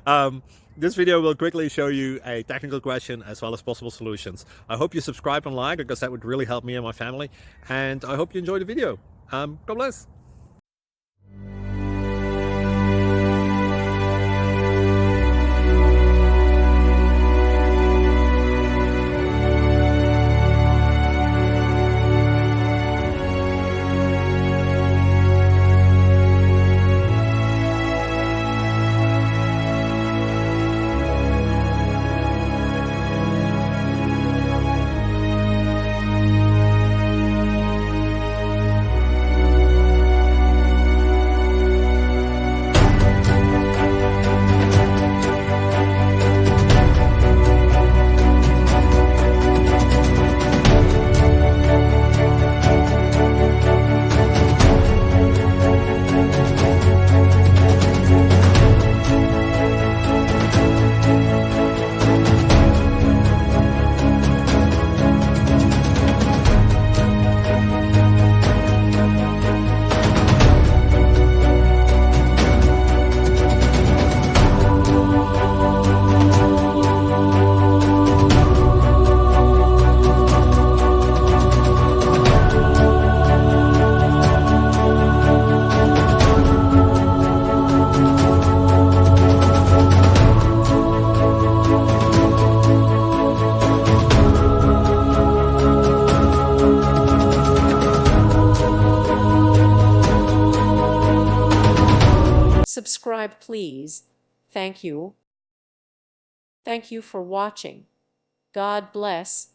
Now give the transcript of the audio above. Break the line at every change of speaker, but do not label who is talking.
um, this video will quickly show you a technical question as well as possible solutions. I hope you subscribe and like, because that would really help me and my family. And I hope you enjoy the video. God bless.
Subscribe, please. Thank you. Thank you for watching. God bless.